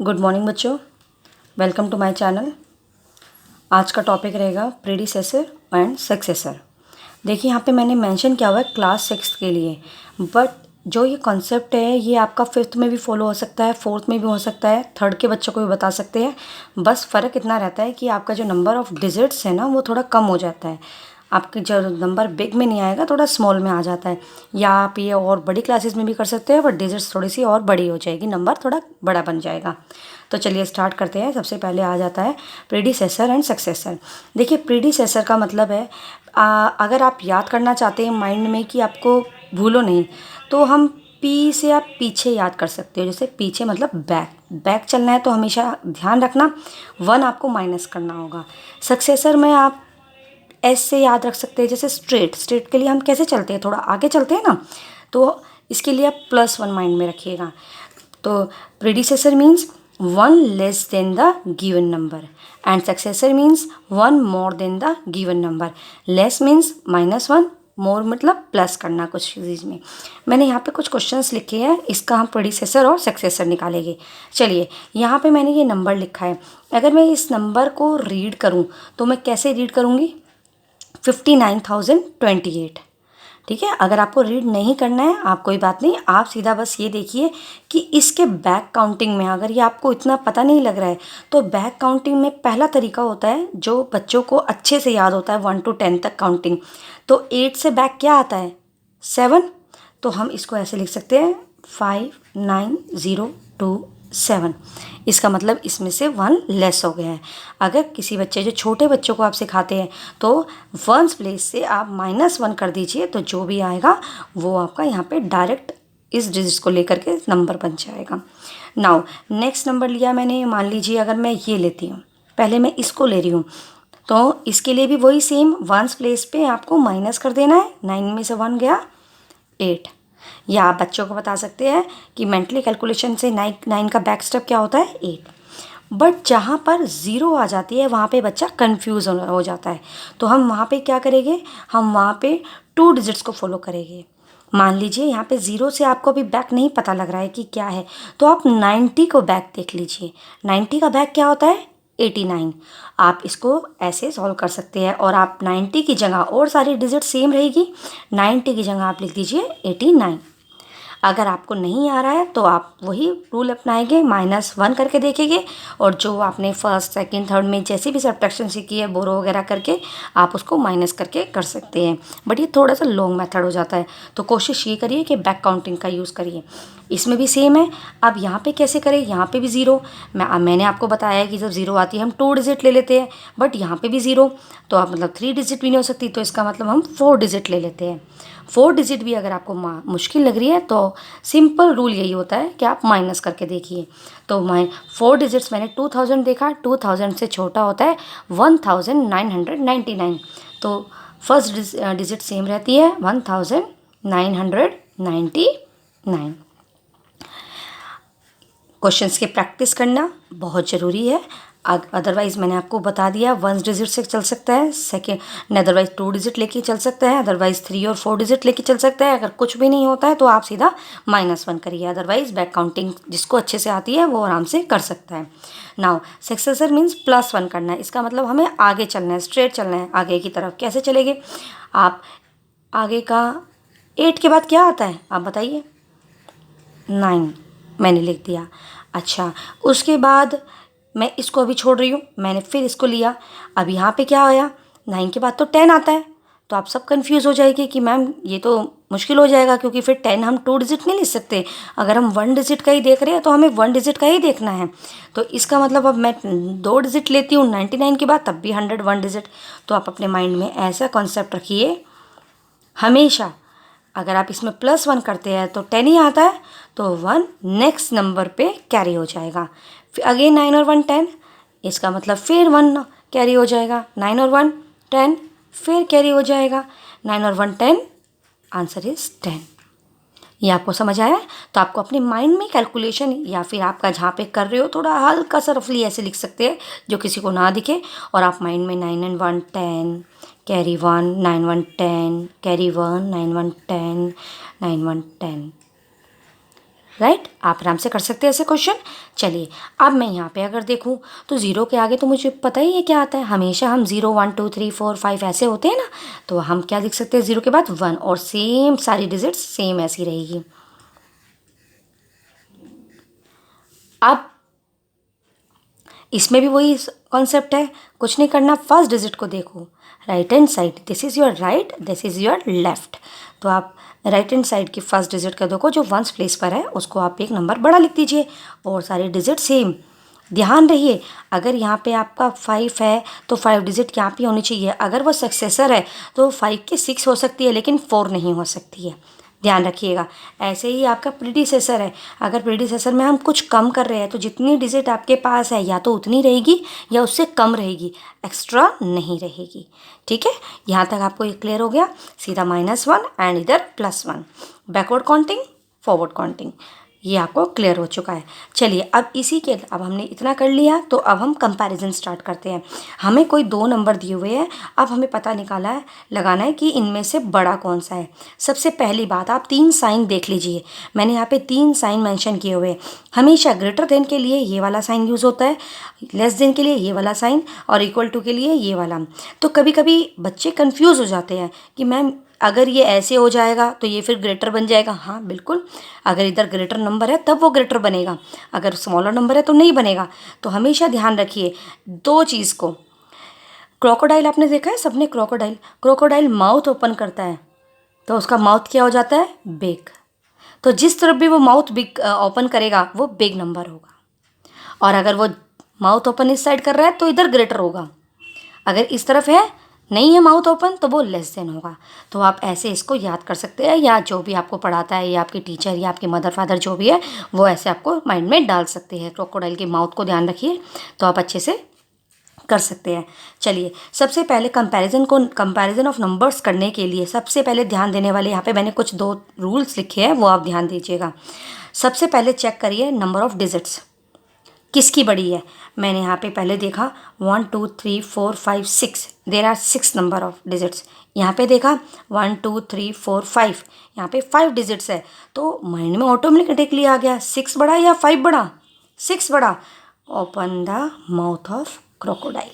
Good morning बच्चों, welcome to my channel. आज का टॉपिक रहेगा प्रीडिसेसर एंड सक्सेसर। देखिए यहाँ पे मैंने मेंशन किया हुआ है क्लास 6 के लिए, बट जो ये कॉन्सेप्ट है ये आपका 5th में भी फॉलो हो सकता है, 4th में भी हो सकता है, 3rd के बच्चों को भी बता सकते हैं। बस फ़र्क इतना रहता है कि आपका जो नंबर ऑफ़ डिजिट्स है ना वो थोड़ा कम हो जाता है। आपके जो नंबर बिग में नहीं आएगा, थोड़ा स्मॉल में आ जाता है। या आप ये और बड़ी क्लासेस में भी कर सकते हैं, बट डिजिट्स थोड़ी सी और बड़ी हो जाएगी, नंबर थोड़ा बड़ा बन जाएगा। तो चलिए स्टार्ट करते हैं। सबसे पहले आ जाता है प्रीडिसेसर एंड सक्सेसर। देखिए प्रीडिसेसर का मतलब है अगर आप याद करना चाहते हैं माइंड में कि आपको भूलो नहीं, तो हम पी से आप पीछे याद कर सकते हो। जैसे पीछे मतलब बैक, बैक चलना है तो हमेशा ध्यान रखना 1 आपको माइनस करना होगा। सक्सेसर में आप एस से याद रख सकते हैं। जैसे स्ट्रेट, स्ट्रेट के लिए हम कैसे चलते हैं, थोड़ा आगे चलते हैं ना, तो इसके लिए आप +1 माइंड में रखिएगा। तो predecessor means 1 less than the given number and successor means 1 more than the given number. Less means -1, मोर मतलब प्लस करना कुछ चीज़ में। मैंने यहाँ पे कुछ क्वेश्चंस लिखे हैं, इसका हम प्रीडिसेसर और सक्सेसर निकालेंगे। चलिए यहाँ पे मैंने ये नंबर लिखा है। अगर मैं इस नंबर को रीड करूँ तो मैं कैसे रीड करूँगी? 59,028। ठीक है। अगर आपको रीड नहीं करना है, आप कोई बात नहीं, आप सीधा बस ये देखिए कि इसके बैक काउंटिंग में, अगर ये आपको इतना पता नहीं लग रहा है, तो बैक काउंटिंग में पहला तरीका होता है जो बच्चों को अच्छे से याद होता है, 1 to 10 तक काउंटिंग। तो 8 से बैक क्या आता है? 7। तो हम इसको ऐसे लिख सकते हैं 59027। इसका मतलब इसमें से 1 लेस हो गया है। अगर किसी बच्चे, जो छोटे बच्चों को आप सिखाते हैं, तो 1s प्लेस से आप -1 कर दीजिए, तो जो भी आएगा वो आपका यहाँ पे डायरेक्ट इस डिजिट को लेकर के नंबर बन जाएगा। नाउ नेक्स्ट नंबर लिया मैंने, मान लीजिए अगर मैं ये लेती हूँ, पहले मैं इसको ले रही हूँ, तो इसके लिए भी वही सेम 1s प्लेस पे आपको माइनस कर देना है। 9 में से 1 गया 8। या आप बच्चों को बता सकते हैं कि मेंटली कैलकुलेशन से 9 का बैक स्टेप क्या होता है? 8। बट जहाँ पर ज़ीरो आ जाती है वहाँ पे बच्चा कंफ्यूज हो जाता है। तो हम वहाँ पे क्या करेंगे? हम वहाँ पे 2 डिजिट्स को फॉलो करेंगे। मान लीजिए यहाँ पे 0 से आपको अभी बैक नहीं पता लग रहा है कि क्या है, तो आप 90 को बैक देख लीजिए। 90 का बैक क्या होता है? 89। आप इसको ऐसे सॉल्व कर सकते हैं, और आप 90 की जगह, और सारी डिजिट सेम रहेगी, 90 की जगह आप लिख दीजिए 89। अगर आपको नहीं आ रहा है तो आप वही रूल अपनाएंगे, -1 करके देखेंगे, और जो आपने फर्स्ट सेकंड थर्ड में जैसे भी सब्ट्रैक्शन सीखी है, बोरो वगैरह करके, आप उसको माइनस करके कर सकते हैं। बट ये थोड़ा सा लॉन्ग मेथड हो जाता है, तो कोशिश ये करिए कि बैक काउंटिंग का यूज़ करिए। इसमें भी सेम है। अब यहाँ पे कैसे करें? यहाँ पे भी ज़ीरो। मैंने आपको बताया है कि जब ज़ीरो आती है हम 2 डिजिट ले लेते हैं, बट यहाँ पे भी ज़ीरो, तो आप मतलब 3 डिजिट भी नहीं हो सकती, तो इसका मतलब हम 4 डिजिट ले लेते हैं। 4 डिजिट भी अगर आपको मुश्किल लग रही है, तो सिंपल रूल यही होता है कि आप माइनस करके देखिए। तो 4 डिजिट्स मैंने 2000 देखा, 2000 से छोटा होता है 1999। तो फर्स्ट डिजिट सेम रहती है 1999। क्वेश्चंस की प्रैक्टिस करना बहुत ज़रूरी है। अदरवाइज़ मैंने आपको बता दिया, 1 डिजिट से चल सकता है, सेकेंड अदरवाइज़ 2 डिजिट लेके चल सकता है, अदरवाइज़ 3 और 4 डिजिट लेके चल सकता है। अगर कुछ भी नहीं होता है तो आप सीधा -1 करिए, अदरवाइज़ बैक काउंटिंग जिसको अच्छे से आती है वो आराम से कर सकता है। नाउ सक्सेसर मीन्स +1 करना है। इसका मतलब हमें आगे चलना है, स्ट्रेट चलना है आगे की तरफ। कैसे चलेंगे आप? आगे का 8 के बाद क्या आता है आप बताइए? 9 मैंने लिख दिया। अच्छा, उसके बाद मैं इसको अभी छोड़ रही हूँ, मैंने फिर इसको लिया। अब यहाँ पे क्या आया? 9 के बाद तो 10 आता है। तो आप सब कंफ्यूज हो जाएगी कि मैम ये तो मुश्किल हो जाएगा, क्योंकि फिर 10 हम 2 डिजिट नहीं लिख सकते। अगर हम 1 डिजिट का ही देख रहे हैं तो हमें 1 डिजिट का ही देखना है। तो इसका मतलब अब मैं 2 डिजिट लेती हूँ 99 के बाद, तब भी 101 डिजिट। तो आप अपने माइंड में ऐसा कॉन्सेप्ट रखिए हमेशा, अगर आप इसमें +1 करते हैं तो 10 ही आता है, तो 1 नेक्स्ट नंबर पे कैरी हो जाएगा। फिर अगेन 9 और 1 10, इसका मतलब फिर 1 कैरी हो जाएगा। 9 और 1 10, फिर कैरी हो जाएगा। 9 और 1 10, आंसर इज 10। ये आपको समझ आया? तो आपको अपने माइंड में कैलकुलेशन, या फिर आपका जहाँ पे कर रहे हो थोड़ा हल्का सा रफली ऐसे लिख सकते हैं जो किसी को ना दिखे, और आप माइंड में 9 and 1 10, कैरी 1 9 1 10, कैरी 1 9 1 10, 9 1 10 राइट, आप आराम से कर सकते हैं ऐसे क्वेश्चन। चलिए अब मैं यहाँ पे अगर देखूँ तो ज़ीरो के आगे तो मुझे पता ही है क्या आता है, हमेशा हम 0 1 2 3 4 5 ऐसे होते हैं ना, तो हम क्या लिख सकते हैं ज़ीरो के बाद 1, और सेम सारी डिजिट्स सेम ऐसी रहेगी। अब इसमें भी वही कॉन्सेप्ट है, कुछ नहीं करना, फर्स्ट डिजिट को देखो, right hand side, this is your right, this is your left. तो आप राइट हैंड साइड की फर्स्ट डिजिट का देखो जो वंस प्लेस पर है उसको आप एक नंबर बड़ा लिख दीजिए, और सारे डिजिट सेम। ध्यान रहिए, अगर यहाँ पे आपका 5 है तो 5 डिजिट यहाँ पे होनी चाहिए, अगर वो सक्सेसर है तो 5 की 6 हो सकती है लेकिन 4 नहीं हो सकती है, ध्यान रखिएगा। ऐसे ही आपका प्रीडिसेसर है, अगर प्रीडिसेसर में हम कुछ कम कर रहे हैं तो जितनी डिजिट आपके पास है या तो उतनी रहेगी या उससे कम रहेगी, एक्स्ट्रा नहीं रहेगी। ठीक है, यहाँ तक आपको ये क्लियर हो गया। सीधा -1 एंड इधर +1, बैकवर्ड काउंटिंग फॉरवर्ड काउंटिंग, ये आपको क्लियर हो चुका है। चलिए अब इसी के, अब हमने इतना कर लिया तो अब हम कंपैरिजन स्टार्ट करते हैं। हमें कोई 2 नंबर दिए हुए हैं, अब हमें पता लगाना है कि इनमें से बड़ा कौन सा है। सबसे पहली बात, आप 3 साइन देख लीजिए, मैंने यहाँ पे 3 साइन मेंशन किए हुए हैं। हमेशा ग्रेटर देन के लिए ये वाला साइन यूज़ होता है, लेस देन के लिए ये वाला साइन, और इक्वल टू के लिए ये वाला। तो कभी कभी बच्चे कन्फ्यूज़ हो जाते हैं कि मैम अगर ये ऐसे हो जाएगा तो ये फिर ग्रेटर बन जाएगा। हाँ बिल्कुल, अगर इधर ग्रेटर नंबर है तब वो ग्रेटर बनेगा, अगर स्मॉलर नंबर है तो नहीं बनेगा। तो हमेशा ध्यान रखिए 2 चीज़ को। क्रोकोडाइल आपने देखा है, सबने क्रोकोडाइल, क्रोकोडाइल माउथ ओपन करता है तो उसका माउथ क्या हो जाता है, बिग। तो जिस तरफ भी वो माउथ बिग ओपन करेगा वो बिग नंबर होगा, और अगर वो माउथ ओपन इस साइड कर रहा है तो इधर ग्रेटर होगा, अगर इस तरफ है नहीं है माउथ ओपन तो वो लेस देन होगा। तो आप ऐसे इसको याद कर सकते हैं, या जो भी आपको पढ़ाता है या आपके टीचर या आपके मदर फादर जो भी है वो ऐसे आपको माइंड में डाल सकते हैं। क्रोकोडाइल के माउथ को ध्यान रखिए तो आप अच्छे से कर सकते हैं। चलिए सबसे पहले कंपैरिजन ऑफ नंबर्स करने के लिए सबसे पहले ध्यान देने वाले, यहाँ पे मैंने कुछ 2 रूल्स लिखे हैं वो आप ध्यान दीजिएगा। सबसे पहले चेक करिए नंबर ऑफ डिजिट्स किसकी बड़ी है। मैंने यहाँ पे पहले देखा 1 2 3 4 5 6, there are 6 number of digits. यहाँ पे देखा 1 2 3 4 5, यहाँ पे 5 डिजिट्स है, तो माइंड में ऑटोमेटिकली आ गया 6 बड़ा या 5 बड़ा, 6 बड़ा। Open the mouth of crocodile.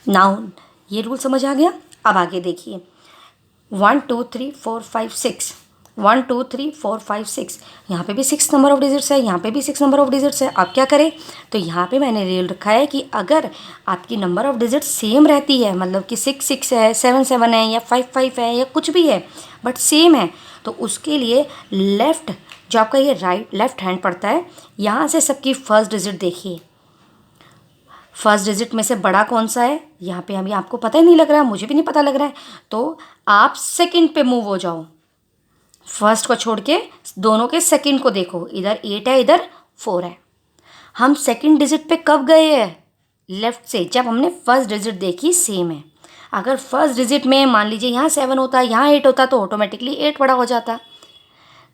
Now ये रूल समझ आ गया। अब आगे देखिए 1 2 3 4 5 6, 1 2 3 4 5 6, यहाँ पे भी 6 नंबर ऑफ डिजिट्स है, यहाँ पे भी 6 नंबर ऑफ डिजिट्स है। आप क्या करें, तो यहाँ पे मैंने रूल रखा है कि अगर आपकी नंबर ऑफ डिजिट्स सेम रहती है, मतलब कि 6 6 है, 7 7 है, या 5 5 है, या कुछ भी है बट सेम है, तो उसके लिए लेफ़्ट जो आपका ये लेफ़्ट हैंड पड़ता है, यहाँ से सबकी फर्स्ट डिजिट देखिए, फर्स्ट डिजिट में से बड़ा कौन सा है, यहाँ पे अभी आपको पता ही नहीं लग रहा है, मुझे भी नहीं पता लग रहा है, तो आप सेकंड पे मूव हो जाओ, फर्स्ट को छोड़ के दोनों के सेकंड को देखो, इधर 8 है इधर 4 है। हम सेकंड डिजिट पे कब गए हैं, लेफ्ट से, जब हमने फर्स्ट डिजिट देखी सेम है। अगर फर्स्ट डिजिट में मान लीजिए यहाँ 7 होता, यहाँ 8 होता तो ऑटोमेटिकली 8 बड़ा हो जाता,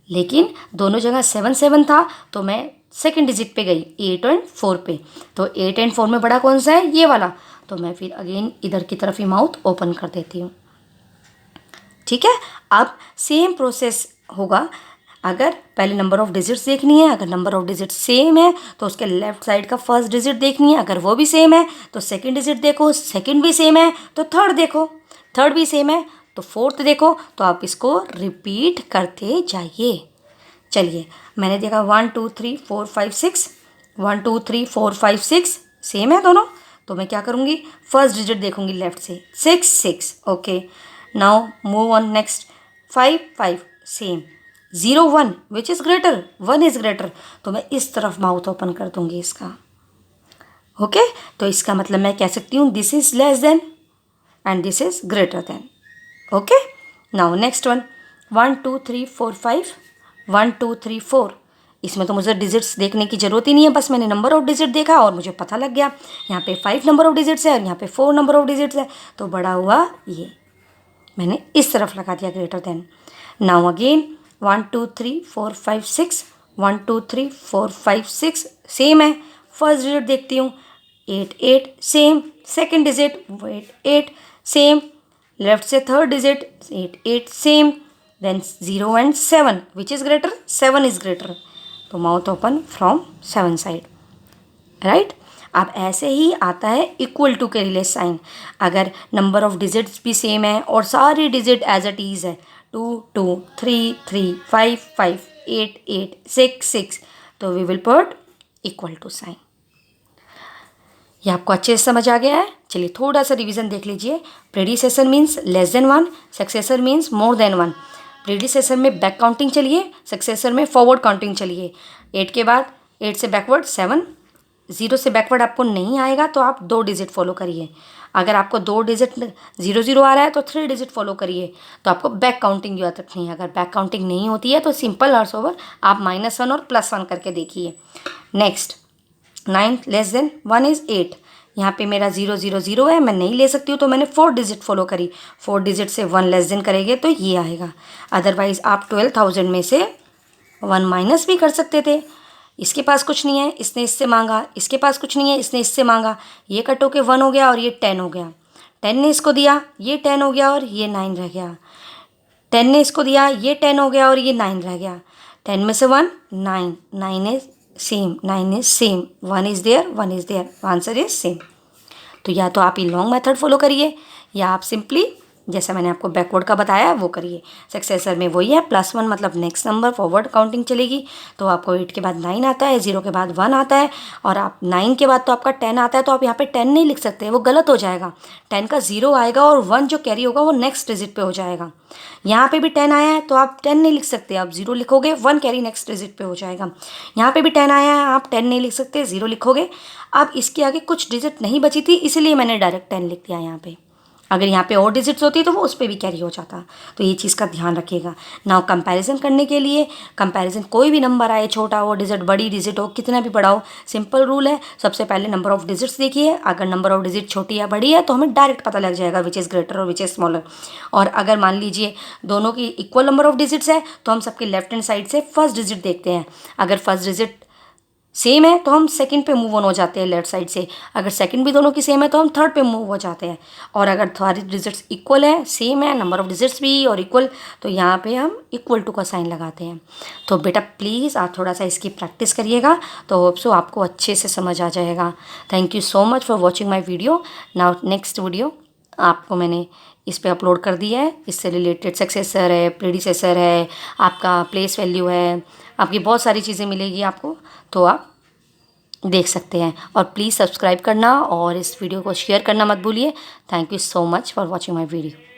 लेकिन दोनों जगह 7 7 था तो मैं सेकंड डिजिट पे गई 8 एंड 4 पे, तो 8 एंड 4 में बड़ा कौन सा है, ये वाला, तो मैं फिर अगेन इधर की तरफ ही माउथ ओपन कर देती हूँ। ठीक है, अब सेम प्रोसेस होगा, अगर पहले नंबर ऑफ डिजिट्स देखनी है, अगर नंबर ऑफ डिजिट सेम है तो उसके लेफ्ट साइड का फर्स्ट डिजिट देखनी है, अगर वो भी सेम है तो सेकंड डिजिट देखो, सेकंड भी सेम है तो थर्ड देखो, थर्ड भी सेम है तो फोर्थ देखो, तो आप इसको रिपीट करते जाइए। चलिए मैंने देखा 1 2 3 4 5 6, 1 2 3 4 5 6 सेम है दोनों, तो मैं क्या करूँगी, फर्स्ट डिजिट देखूँगी लेफ्ट से 6 6, okay. Now move on next 5 5 same, 0 1 which is greater, 1 is greater, तो मैं इस तरफ माउथ ओपन कर दूँगी इसका, ओके। तो इसका मतलब मैं कह सकती हूँ this is less than and this is greater than, okay. Now next one 1 2 3 4 5, 1 2 3 4, इसमें तो मुझे डिजिट्स देखने की ज़रूरत ही नहीं है, बस मैंने नंबर ऑफ डिजिट देखा और मुझे पता लग गया यहाँ पे 5 नंबर ऑफ डिजिट्स है और यहाँ पे 4 नंबर ऑफ डिजिट्स है, तो बड़ा हुआ ये, मैंने इस तरफ लगा दिया greater than. Now again 1 2 3 4 5 6, 1 2 3 4 5 6 same है, फर्स्ट डिजिट देखती हूँ 8 8 same, second digit 8 8 same, left से third digit 8 8 same, then 0 and 7 which is greater, 7 is greater, तो mouth open from 7 side, right. अब ऐसे ही आता है इक्वल टू के रिलेस साइन। अगर नंबर ऑफ डिजिट्स भी सेम है और सारी डिजिट एज इट इज़ है, 2 2 3 3 5 5 8 8 6 6, तो we will put equal to sign. ये आपको अच्छे से समझ आ गया है। चलिए थोड़ा सा रिवीजन देख लीजिए। Predecessor means less than 1, successor means more than 1। Predecessor में बैक काउंटिंग चलिए, सक्सेसर में फॉरवर्ड काउंटिंग चलिए। 8 के बाद 8 से बैकवर्ड 7, 0 से बैकवर्ड आपको नहीं आएगा तो आप 2 डिजिट फॉलो करिए। अगर आपको 2 डिजिट 0 0 आ रहा है तो 3 डिजिट फॉलो करिए, तो आपको बैक काउंटिंग याद रखनी है। अगर बैक काउंटिंग नहीं होती है तो सिंपल और सोवर आप -1 और +1 करके देखिए। Next 9 less than 1 is 8। यहाँ पे मेरा 0 0 0 है, मैं नहीं ले सकती हूँ तो मैंने 4 डिजिट फॉलो करी। 4 डिजिट से 1 लेस देन करेंगे तो ये आएगा। अदरवाइज़ आप 12,000 में से 1 माइनस भी कर सकते थे। इसके पास कुछ नहीं है, इसने इससे मांगा, इसके पास कुछ नहीं है, इसने इससे मांगा, ये कट होके 1 हो गया और ये 10 हो गया। 10 ने इसको दिया, ये 10 हो गया और ये 9 रह गया। 10 ने इसको दिया, ये 10 हो गया और ये 9 रह गया। 10 में से 1 9, 9 is same, 9 is same, 1 is there, 1 is there, answer is same. तो या तो आप ये लॉन्ग मेथड फॉलो करिए या आप सिंपली जैसा मैंने आपको बैकवर्ड का बताया वो करिए। सक्सेसर में वही है, +1 मतलब नेक्स्ट नंबर, फॉरवर्ड काउंटिंग चलेगी। तो आपको 8 के बाद 9 आता है, 0 के बाद 1 आता है और आप 9 के बाद तो आपका 10 आता है, तो आप यहाँ पे 10 नहीं लिख सकते, वो गलत हो जाएगा। 10 का 0 आएगा और 1 जो कैरी होगा वो नेक्स्ट डिजिट पे हो जाएगा। यहाँ पे भी 10 आया है तो आप 10 नहीं लिख सकते, आप 0 लिखोगे, 1 कैरी नेक्स्ट डिजिट पे हो जाएगा। यहाँ पे भी 10 आया है, आप 10 नहीं लिख सकते, 0 लिखोगे। अब इसके आगे कुछ डिजिट नहीं बची थी इसलिए मैंने डायरेक्ट 10 लिख दिया यहाँ पे। अगर यहाँ पे और डिजिट्स होती तो वो उस पर भी कैरी हो जाता। तो ये चीज़ का ध्यान रखिएगा। नाउ कंपैरिजन करने के लिए, कंपैरिजन कोई भी नंबर आए, छोटा हो डिजिट, बड़ी डिजिट हो, कितना भी बड़ा हो, सिंपल रूल है। सबसे पहले नंबर ऑफ डिजिट्स देखिए, अगर नंबर ऑफ डिजिट छोटी या बड़ी है तो हमें डायरेक्ट पता लग जाएगा विच इज़ ग्रेटर और विच इज़ स्मॉलर। और अगर मान लीजिए दोनों की इक्वल नंबर ऑफ डिजिट्स है तो हम सबके लेफ्ट हैंड साइड से फर्स्ट डिजिट देखते हैं। अगर फर्स्ट डिजिट सेम है तो हम सेकंड पे मूव ऑन हो जाते हैं लेफ्ट साइड से। अगर सेकंड भी दोनों की सेम है तो हम थर्ड पे मूव हो जाते हैं। और अगर सारी डिजिट्स इक्वल है, सेम है, नंबर ऑफ डिजिट्स भी और इक्वल, तो यहाँ पे हम इक्वल टू का साइन लगाते हैं। तो बेटा प्लीज़ आप थोड़ा सा इसकी प्रैक्टिस करिएगा तो होप सो आपको अच्छे से समझ आ जाएगा। Thank you so much for watching my video. Now next video आपको मैंने इस पे अपलोड कर दिया है। इससे रिलेटेड सक्सेसर है, प्रेडिसेसर है, आपका प्लेस वैल्यू है, आपकी बहुत सारी चीज़ें मिलेगी आपको, तो आप देख सकते हैं। और प्लीज़ सब्सक्राइब करना और इस वीडियो को शेयर करना मत भूलिए। Thank you so much for watching my video.